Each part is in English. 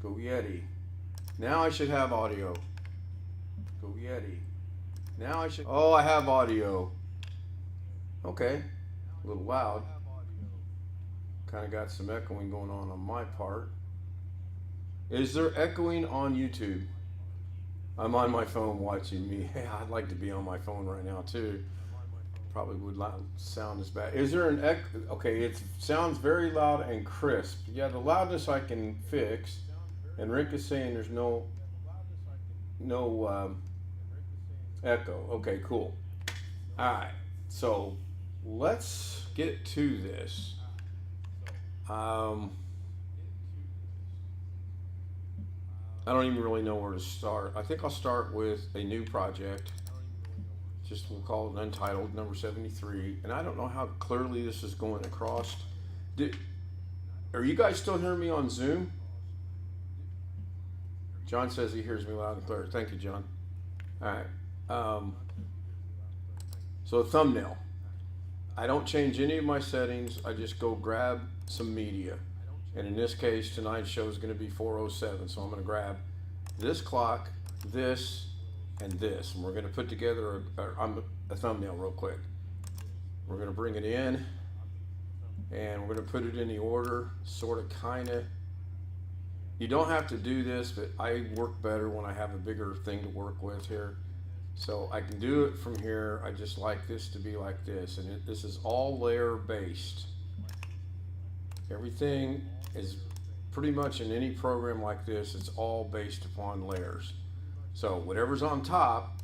Go Yeti. Now I should have audio. Go Yeti. Now I should. Oh, I have audio. Okay. A little loud. Kind of got some echoing going on my part. Is there echoing on YouTube? I'm on my phone watching me. Hey, I'd like to be on my phone right now too. Probably would not sound as bad. Is there an echo? Okay, it sounds very loud and crisp. Yeah, the loudness I can fix. And Rick is saying there's no echo. Okay, cool. All right, so let's get to this. I don't even really know where to start. I think I'll start with a new project. Just we'll call it Untitled, number 73. And I don't know how clearly this is going across. Are you guys still hearing me on Zoom? John says he hears me loud and clear. Thank you, John. All right. So thumbnail. I don't change any of my settings. I just go grab some media. And in this case, tonight's show is going to be 4:07. So I'm going to grab this clock, this, and this. And we're going to put together a thumbnail real quick. We're going to bring it in. And we're going to put it in the order, sort of, kind of. You don't have to do this, but I work better when I have a bigger thing to work with here. So I can do it from here. I just like this to be like this. And this is all layer based. Everything is pretty much in any program like this, it's all based upon layers. So whatever's on top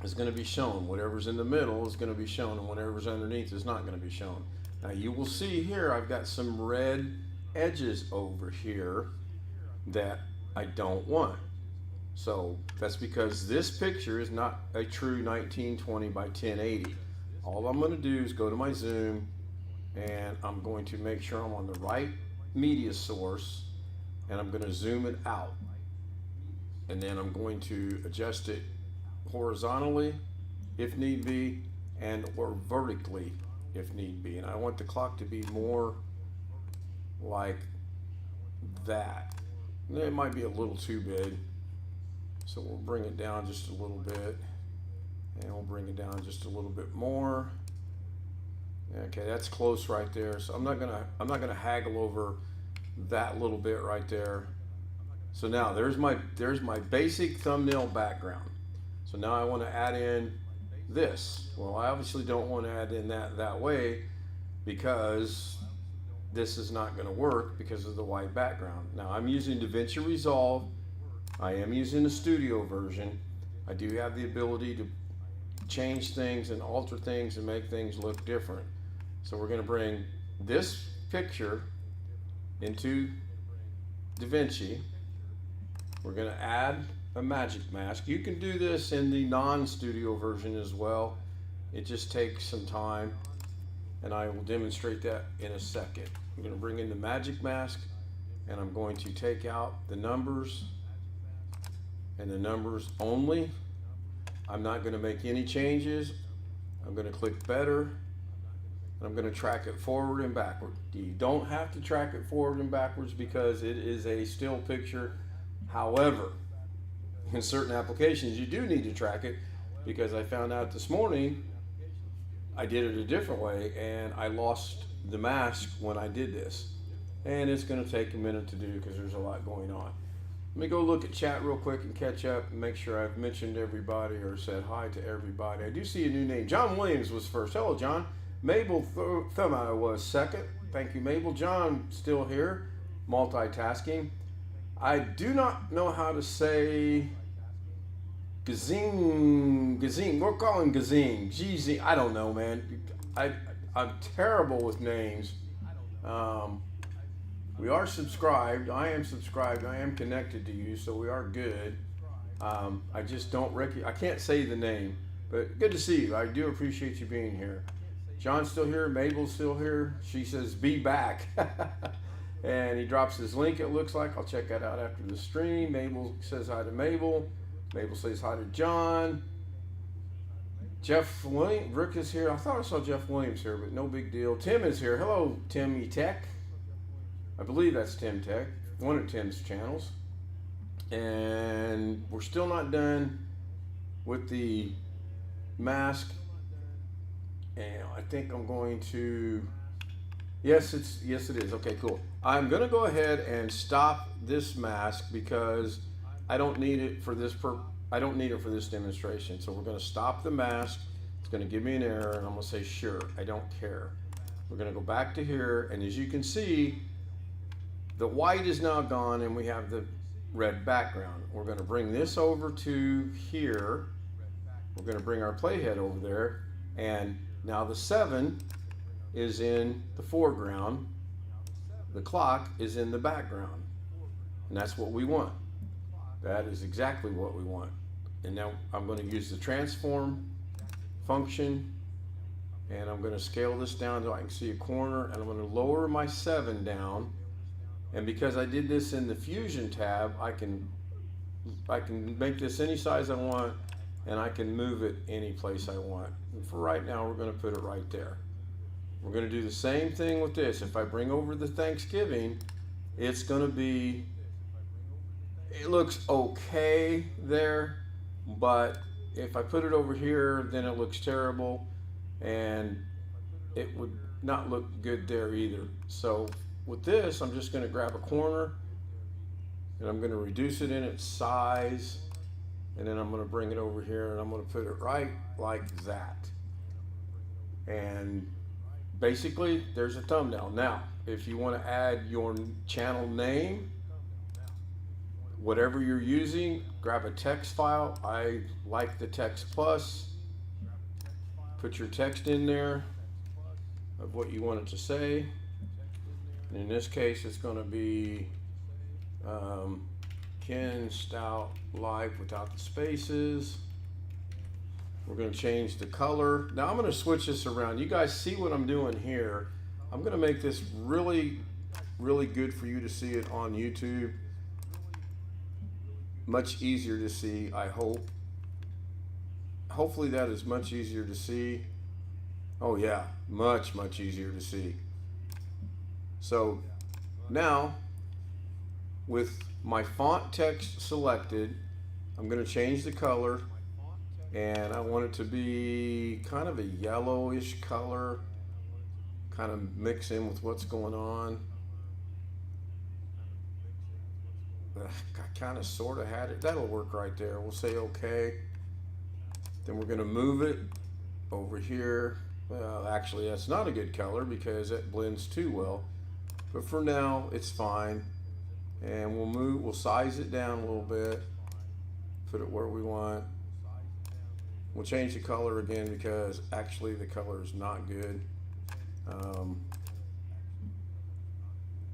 is going to be shown. Whatever's in the middle is going to be shown. And whatever's underneath is not going to be shown. Now you will see here, I've got some red edges over here that I don't want. So that's because this picture is not a true 1920 by 1080. All I'm going to do is go to my zoom and I'm going to make sure I'm on the right media source and I'm going to zoom it out. And then I'm going to adjust it horizontally if need be and or vertically if need be. And I want the clock to be more like that. It might be a little too big, so we'll bring it down just a little bit, and we'll bring it down just a little bit more. Okay, that's close right there. So I'm not gonna haggle over that little bit right there. So now there's my basic thumbnail background. So now I want to add in this. Well, I obviously don't want to add in that way because this is not going to work because of the white background. Now I'm using DaVinci Resolve. I am using the studio version. I do have the ability to change things and alter things and make things look different. So we're going to bring this picture into DaVinci. We're going to add a magic mask. You can do this in the non-studio version as well. It just takes some time, and I will demonstrate that in a second. I'm going to bring in the magic mask, and I'm going to take out the numbers and the numbers only. I'm not going to make any changes. I'm going to click better, and I'm going to track it forward and backward. You don't have to track it forward and backwards because it is a still picture. However, in certain applications you do need to track it because I found out this morning I did it a different way and I lost the mask when I did this, and it's going to take a minute to do because there's a lot going on. Let me go look at chat real quick and catch up and make sure I've mentioned everybody or said hi to everybody. I do see a new name. John Williams was first. Hello, John. Mabel Thumma was second. Thank you, Mabel. John still here, multitasking. I do not know how to say Gazing. We'll call him Gazing. Gz. I don't know, man. I'm terrible with names. We are subscribed. I am subscribed. I am connected to you, so we are good. I just don't I can't say the name, but good to see you. I do appreciate you being here. John's still here. Mabel's still here. She says, be back. And he drops his link, it looks like. I'll check that out after the stream. Mabel says hi to Mabel. Mabel says hi to John. Jeff Williams, Rick is here. I thought I saw Jeff Williams here, but no big deal. Tim is here. Hello, Tim E Tech. I believe that's Tim Tech, one of Tim's channels. And we're still not done with the mask. And I think I'm going to, yes it is. Okay, cool. I'm gonna go ahead and stop this mask because I don't need it for this demonstration. So we're gonna stop the mask. It's gonna give me an error and I'm gonna say sure, I don't care. We're gonna go back to here, and as you can see, the white is now gone and we have the red background. We're gonna bring this over to here. We're gonna bring our playhead over there, and now the 7 is in the foreground. The clock is in the background. And that's what we want. That is exactly what we want. And now I'm going to use the transform function, and I'm going to scale this down so I can see a corner, and I'm going to lower my 7 down. And because I did this in the Fusion tab, I can make this any size I want, and I can move it any place I want. And for right now, we're going to put it right there. We're going to do the same thing with this. If I bring over the Thanksgiving, it's going to be, it looks okay there, but if I put it over here, then it looks terrible, and it would not look good there either. So with this, I'm just going to grab a corner, and I'm going to reduce it in its size, and then I'm going to bring it over here, and I'm going to put it right like that. And basically, there's a thumbnail. Now, if you want to add your channel name, whatever you're using, grab a text file. I like the text plus. Put your text in there of what you want it to say. And in this case, it's going to be KenStoutLive without the spaces. We're going to change the color. Now I'm going to switch this around. You guys see what I'm doing here. I'm going to make this really, really good for you to see it on YouTube. Much easier to see, I hope. Hopefully that is much easier to see. Oh yeah, much, much easier to see. So now, with my font text selected, I'm going to change the color. And I want it to be kind of a yellowish color, kind of mix in with what's going on. I kind of sort of had it. That'll work right there. We'll say okay. Then we're going to move it over here. Well, actually, that's not a good color because it blends too well. But for now, it's fine. And we'll size it down a little bit. Put it where we want. We'll change the color again because actually the color is not good.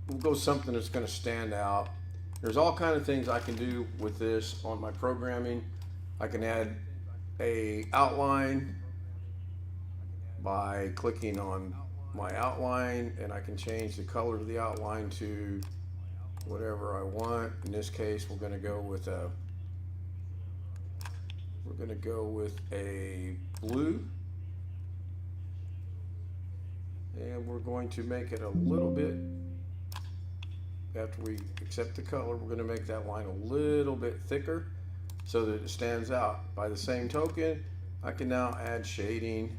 We'll go something that's going to stand out. There's all kinds of things I can do with this on my programming. I can add a outline by clicking on my outline, and I can change the color of the outline to whatever I want. In this case, we're going to go with a blue, and we're going to make it a little bit, after we accept the color, we're going to make that line a little bit thicker so that it stands out. By the same token, I can now add shading,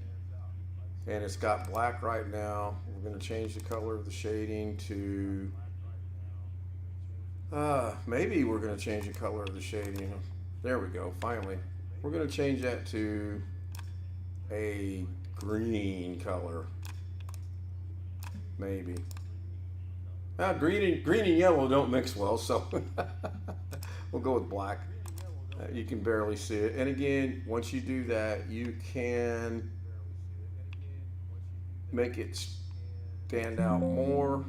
and it's got black right now. We're going to change the color of the shading to, maybe we're going to change the color of the shading. There we go, finally. We're going to change that to a green color, maybe. Now, green and yellow don't mix well, so we'll go with black. You can barely see it. And again, once you do that, you can make it stand out more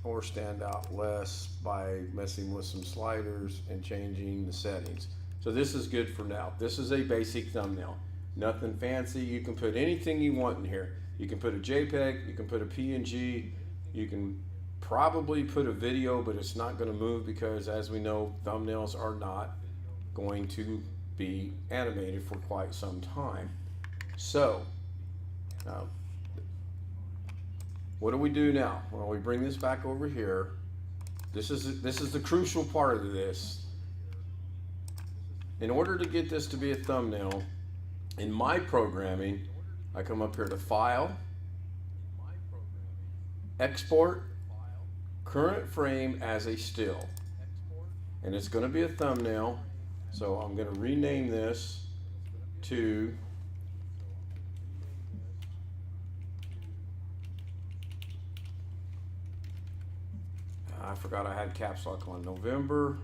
or stand out less by messing with some sliders and changing the settings. So this is good for now. This is a basic thumbnail. Nothing fancy. You can put anything you want in here. You can put a JPEG, you can put a PNG, you can probably put a video, but it's not going to move because, as we know, thumbnails are not going to be animated for quite some time. So, what do we do now? Well, we bring this back over here. This is the crucial part of this. in order to get this to be a thumbnail, in my programming, I come up here to File, Export, Current Frame as a Still. And it's going to be a thumbnail, so I'm going to rename this to I forgot I had caps lock on. November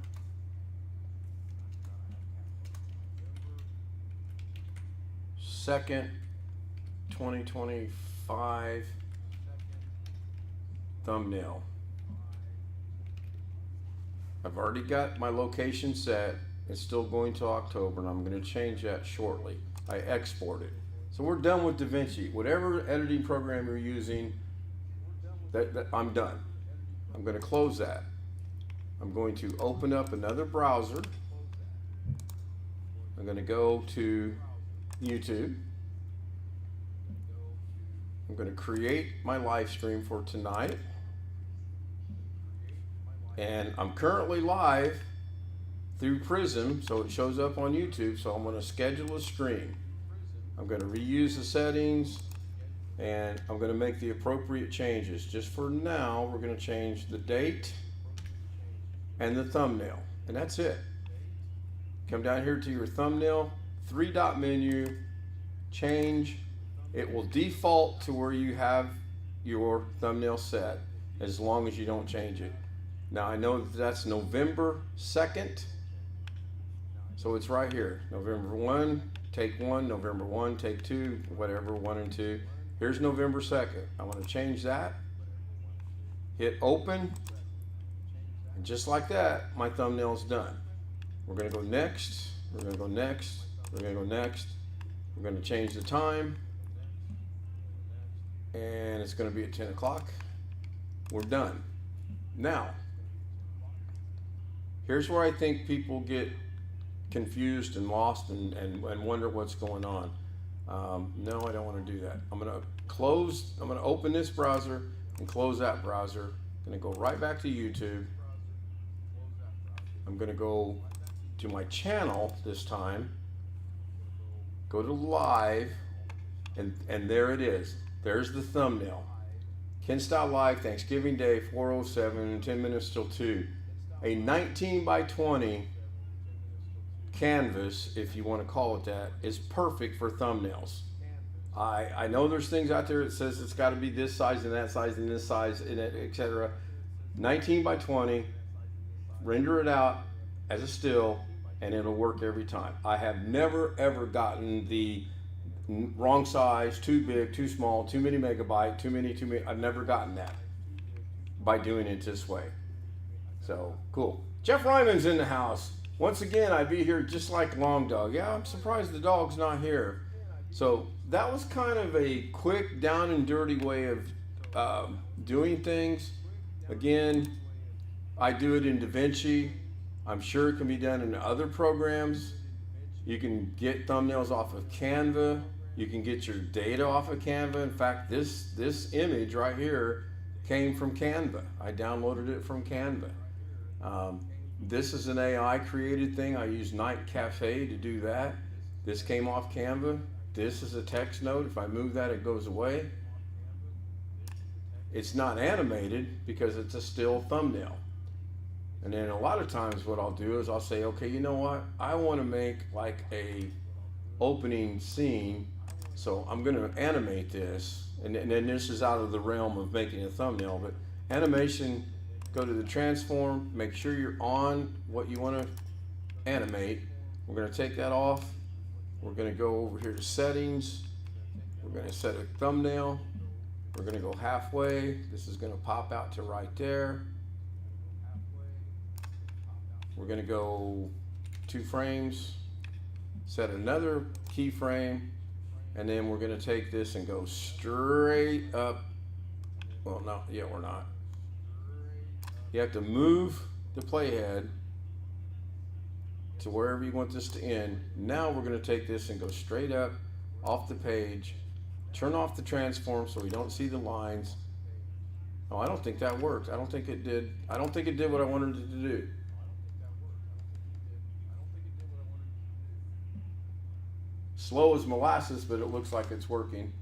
2nd, 2025 thumbnail. I've already got my location set. It's still going to October, and I'm going to change that shortly. I exported. So we're done with DaVinci. Whatever editing program you're using, I'm done. I'm going to close that. I'm going to open up another browser. I'm going to go to YouTube. I'm going to create my live stream for tonight. And I'm currently live through Prism, so it shows up on YouTube. So I'm going to schedule a stream. I'm going to reuse the settings, and I'm going to make the appropriate changes. Just for now, we're going to change the date and the thumbnail, and that's it. Come down here to your thumbnail, 3-dot menu, change. It will default to where you have your thumbnail set as long as you don't change it. Now I know that's November 2nd, so it's right here. November 1, take 1, November 1, take 2, whatever, 1 and 2. Here's November 2nd. I want to change that. Hit open. And just like that, my thumbnail's done. We're going to go next. We're going to go next. We're going to go next. We're going to change the time. And it's going to be at 10 o'clock. We're done. Now, here's where I think people get confused and lost and wonder what's going on. No, I don't want to do that. I'm going to open this browser and close that browser. I'm going to go right back to YouTube. I'm going to go to my channel this time, go to live, and there it is. There's the thumbnail. KenStoutLive Thanksgiving Day 4:07, 10 minutes till 2. A 19 by 20 canvas, if you want to call it that, is perfect for thumbnails. I know there's things out there that says it's got to be this size and that size and this size and etc. 19 by 20, render it out as a still, and it'll work every time. I have never ever gotten the wrong size, too big, too small, too many megabyte, too many. I've never gotten that by doing it this way. So cool. Jeff Ryman's in the house. Once again, I'd be here just like Long Dog. Yeah, I'm surprised the dog's not here. So that was kind of a quick, down and dirty way of doing things. Again, I do it in DaVinci. I'm sure it can be done in other programs. You can get thumbnails off of Canva. You can get your data off of Canva. In fact, this image right here came from Canva. I downloaded it from Canva. This is an AI created thing. I use Night Cafe to do that. This came off Canva. This is a text note. If I move that, it goes away. It's not animated because it's a still thumbnail. And then a lot of times what I'll do is I'll say, okay, you know what? I want to make like a opening scene. So I'm going to animate this. And then this is out of the realm of making a thumbnail, but animation, go to the transform, make sure you're on what you want to animate. We're going to take that off. We're going to go over here to settings. We're going to set a thumbnail. We're going to go halfway. This is going to pop out to right there. We're going to go 2 frames, set another keyframe, and then we're going to take this and go straight up. Well, no, yeah, we're not. You have to move the playhead to wherever you want this to end. Now we're going to take this and go straight up off the page, turn off the transform so we don't see the lines. Oh, I don't think that worked. I don't think it did. I don't think it did what I wanted it to do. slow as molasses, but it looks like it's working.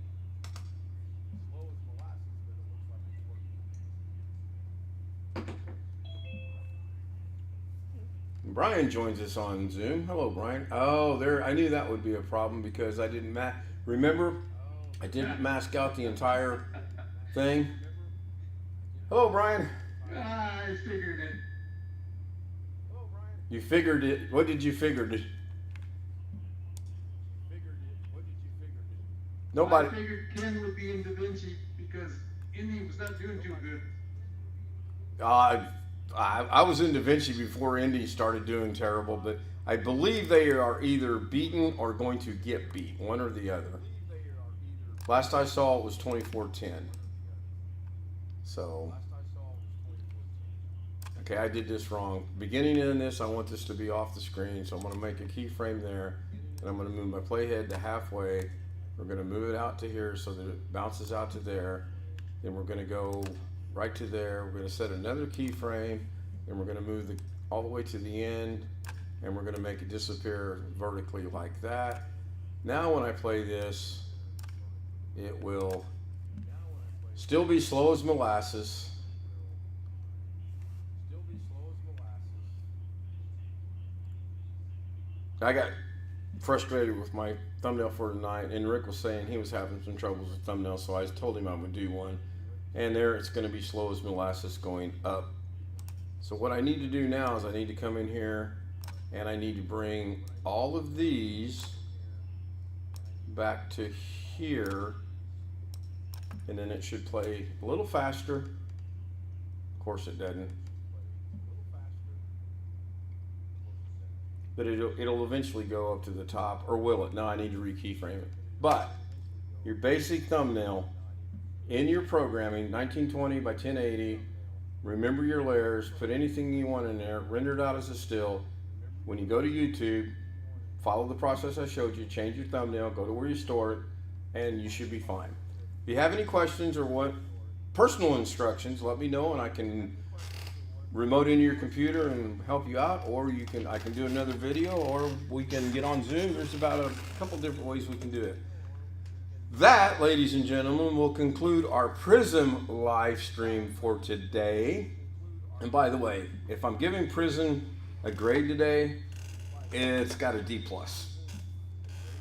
Brian joins us on Zoom. Hello, Brian. Oh, there. I knew that would be a problem because I didn't remember, I didn't mask out the entire thing. Hello, Brian. I figured it. You figured it. What did you figure? Nobody. I figured Ken would be in Da Vinci because Indy was not doing too good. I was in Da Vinci before Indy started doing terrible, but I believe they are either beaten or going to get beat, one or the other. Last I saw it was 24-10. So, okay, I did this wrong. Beginning in this, I want this to be off the screen, so I'm going to make a keyframe there, and I'm going to move my playhead to halfway. We're going to move it out to here so that it bounces out to there. Then we're going to go right to there. We're going to set another keyframe, and we're going to move all the way to the end, and we're going to make it disappear vertically like that. Now when I play this, it will still be slow as molasses. I got frustrated with my thumbnail for tonight, and Rick was saying he was having some troubles with thumbnails, so I told him I would do one. And there it's going to be slow as molasses going up. So what I need to do now is I need to come in here and I need to bring all of these back to here, and then it should play a little faster. Of course it doesn't. But it'll eventually go up to the top, or will it? No, I need to re-keyframe it. But your basic thumbnail in your programming, 1920 by 1080, remember your layers, put anything you want in there, render it out as a still. When you go to YouTube, follow the process I showed you, change your thumbnail, go to where you store it, and you should be fine. If you have any questions or want personal instructions, let me know and I can remote into your computer and help you out, or I can do another video, or we can get on Zoom. There's about a couple different ways we can do it. That, ladies and gentlemen, will conclude our Prism live stream for today. And by the way, if I'm giving Prism a grade today, it's got a D+.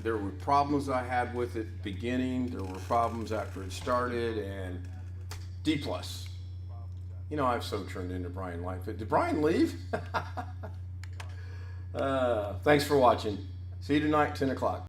There were problems I had with it beginning, there were problems after it started, and D+. You know, I've so turned into Brian Lightfoot. Did Brian leave? Thanks for watching. See you tonight, 10 o'clock.